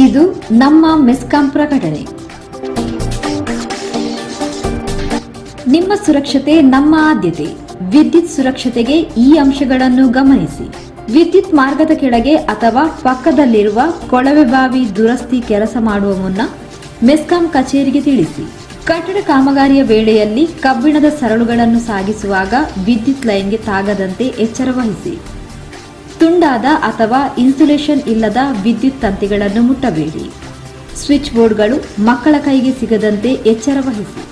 ಇದು ನಮ್ಮ ಮೆಸ್ಕಾಂ ಪ್ರಕಟಣೆ. ನಿಮ್ಮ ಸುರಕ್ಷತೆ ನಮ್ಮ ಆದ್ಯತೆ. ವಿದ್ಯುತ್ ಸುರಕ್ಷತೆಗೆ ಈ ಅಂಶಗಳನ್ನು ಗಮನಿಸಿ. ವಿದ್ಯುತ್ ಮಾರ್ಗದ ಕೆಳಗೆ ಅಥವಾ ಪಕ್ಕದಲ್ಲಿರುವ ಕೊಳವೆ ಬಾವಿ ದುರಸ್ತಿ ಕೆಲಸ ಮಾಡುವ ಮುನ್ನ ಮೆಸ್ಕಾಂ ಕಚೇರಿಗೆ ತಿಳಿಸಿ. ಕಟ್ಟಡ ಕಾಮಗಾರಿಯ ವೇಳೆಯಲ್ಲಿ ಕಬ್ಬಿಣದ ಸರಳುಗಳನ್ನು ಸಾಗಿಸುವಾಗ ವಿದ್ಯುತ್ ಲೈನ್ಗೆ ತಾಗದಂತೆ ಎಚ್ಚರ ವಹಿಸಿ. ತುಂಡಾದ ಅಥವಾ ಇನ್ಸುಲೇಷನ್ ಇಲ್ಲದ ವಿದ್ಯುತ್ ತಂತಿಗಳನ್ನು ಮುಟ್ಟಬೇಡಿ. ಸ್ವಿಚ್ ಬೋರ್ಡ್ಗಳು ಮಕ್ಕಳ ಕೈಗೆ ಸಿಗದಂತೆ ಎಚ್ಚರ ವಹಿಸಿ.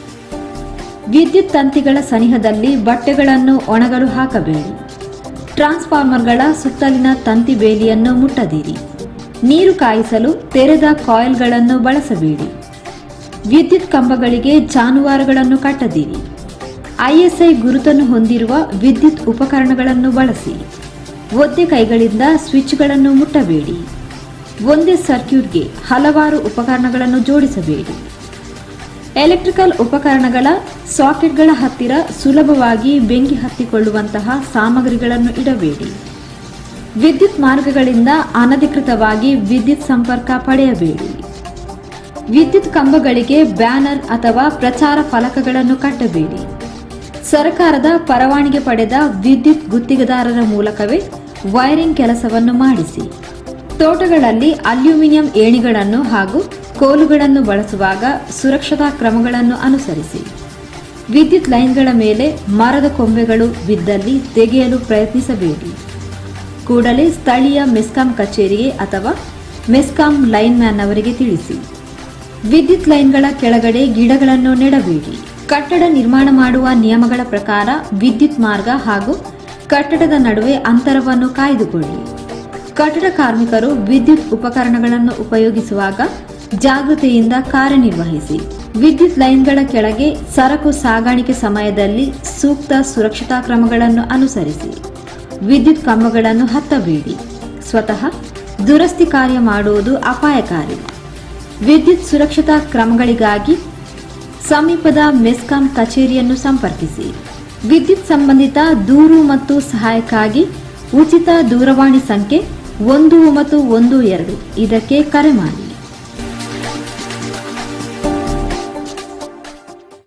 ವಿದ್ಯುತ್ ತಂತಿಗಳ ಸನಿಹದಲ್ಲಿ ಬಟ್ಟೆಗಳನ್ನು ಒಣಗಲು ಹಾಕಬೇಡಿ. ಟ್ರಾನ್ಸ್ಫಾರ್ಮರ್ಗಳ ಸುತ್ತಲಿನ ತಂತಿ ಬೇಲಿಯನ್ನು ಮುಟ್ಟದಿರಿ. ನೀರು ಕಾಯಿಸಲು ತೆರೆದ ಕಾಯಿಲ್ಗಳನ್ನು ಬಳಸಬೇಡಿ. ವಿದ್ಯುತ್ ಕಂಬಗಳಿಗೆ ಜಾನುವಾರುಗಳನ್ನು ಕಟ್ಟದಿರಿ. ಐಎಸ್ಐ ಗುರುತನ್ನು ಹೊಂದಿರುವ ವಿದ್ಯುತ್ ಉಪಕರಣಗಳನ್ನು ಬಳಸಿ. ಒದ್ದೆ ಕೈಗಳಿಂದ ಸ್ವಿಚ್ಗಳನ್ನು ಮುಟ್ಟಬೇಡಿ. ಒಂದೇ ಸರ್ಕ್ಯೂಟ್ಗೆ ಹಲವಾರು ಉಪಕರಣಗಳನ್ನು ಜೋಡಿಸಬೇಡಿ. ಎಲೆಕ್ಟ್ರಿಕಲ್ ಉಪಕರಣಗಳ ಸಾಕೆಟ್ಗಳ ಹತ್ತಿರ ಸುಲಭವಾಗಿ ಬೆಂಕಿ ಹತ್ತಿಕೊಳ್ಳುವಂತಹ ಸಾಮಗ್ರಿಗಳನ್ನು ಇಡಬೇಡಿ. ವಿದ್ಯುತ್ ಮಾರ್ಗಗಳಿಂದ ಅನಧಿಕೃತವಾಗಿ ವಿದ್ಯುತ್ ಸಂಪರ್ಕ ಪಡೆಯಬೇಡಿ. ವಿದ್ಯುತ್ ಕಂಬಗಳಿಗೆ ಬ್ಯಾನರ್ ಅಥವಾ ಪ್ರಚಾರ ಫಲಕಗಳನ್ನು ಕಟ್ಟಬೇಡಿ. ಸರ್ಕಾರದ ಪರವಾನಗಿ ಪಡೆದ ವಿದ್ಯುತ್ ಗುತ್ತಿಗೆದಾರರ ಮೂಲಕವೇ ವೈರಿಂಗ್ ಕೆಲಸವನ್ನು ಮಾಡಿಸಿ. ತೋಟಗಳಲ್ಲಿ ಅಲ್ಯೂಮಿನಿಯಂ ಏಣಿಗಳನ್ನು ಹಾಗೂ ಕೋಲುಗಳನ್ನು ಬಳಸುವಾಗ ಸುರಕ್ಷತಾ ಕ್ರಮಗಳನ್ನು ಅನುಸರಿಸಿ. ವಿದ್ಯುತ್ ಲೈನ್ಗಳ ಮೇಲೆ ಮರದ ಕೊಂಬೆಗಳು ಬಿದ್ದಲ್ಲಿ ತೆಗೆಯಲು ಪ್ರಯತ್ನಿಸಬೇಡಿ. ಕೂಡಲೇ ಸ್ಥಳೀಯ ಮೆಸ್ಕಾಂ ಕಚೇರಿಗೆ ಅಥವಾ ಮೆಸ್ಕಾಂ ಲೈನ್ ಮ್ಯಾನ್ ಅವರಿಗೆ ತಿಳಿಸಿ. ವಿದ್ಯುತ್ ಲೈನ್ಗಳ ಕೆಳಗಡೆ ಗಿಡಗಳನ್ನು ನೆಡಬೇಡಿ. ಕಟ್ಟಡ ನಿರ್ಮಾಣ ಮಾಡುವ ನಿಯಮಗಳ ಪ್ರಕಾರ ವಿದ್ಯುತ್ ಮಾರ್ಗ ಹಾಗೂ ಕಟ್ಟಡದ ನಡುವೆ ಅಂತರವನ್ನು ಕಾಯ್ದುಕೊಳ್ಳಿ. ಕಟ್ಟಡ ಕಾರ್ಮಿಕರು ವಿದ್ಯುತ್ ಉಪಕರಣಗಳನ್ನು ಉಪಯೋಗಿಸುವಾಗ ಜಾಗೃತೆಯಿಂದ ಕಾರ್ಯನಿರ್ವಹಿಸಿ. ವಿದ್ಯುತ್ ಲೈನ್ಗಳ ಕೆಳಗೆ ಸರಕು ಸಾಗಾಣಿಕೆ ಸಮಯದಲ್ಲಿ ಸೂಕ್ತ ಸುರಕ್ಷತಾ ಕ್ರಮಗಳನ್ನು ಅನುಸರಿಸಿ. ವಿದ್ಯುತ್ ಕಂಬಗಳನ್ನು ಹತ್ತಬೇಡಿ. ಸ್ವತಃ ದುರಸ್ತಿ ಕಾರ್ಯ ಮಾಡುವುದು ಅಪಾಯಕಾರಿ. ವಿದ್ಯುತ್ ಸುರಕ್ಷತಾ ಕ್ರಮಗಳಿಗಾಗಿ ಸಮೀಪದ ಮೆಸ್ಕಾಂ ಕಚೇರಿಯನ್ನು ಸಂಪರ್ಕಿಸಿ. ವಿದ್ಯುತ್ ಸಂಬಂಧಿತ ದೂರು ಮತ್ತು ಸಹಾಯಕ್ಕಾಗಿ ಉಚಿತ ದೂರವಾಣಿ ಸಂಖ್ಯೆ 1912 ಇದಕ್ಕೆ ಕರೆ ಮಾಡಿ.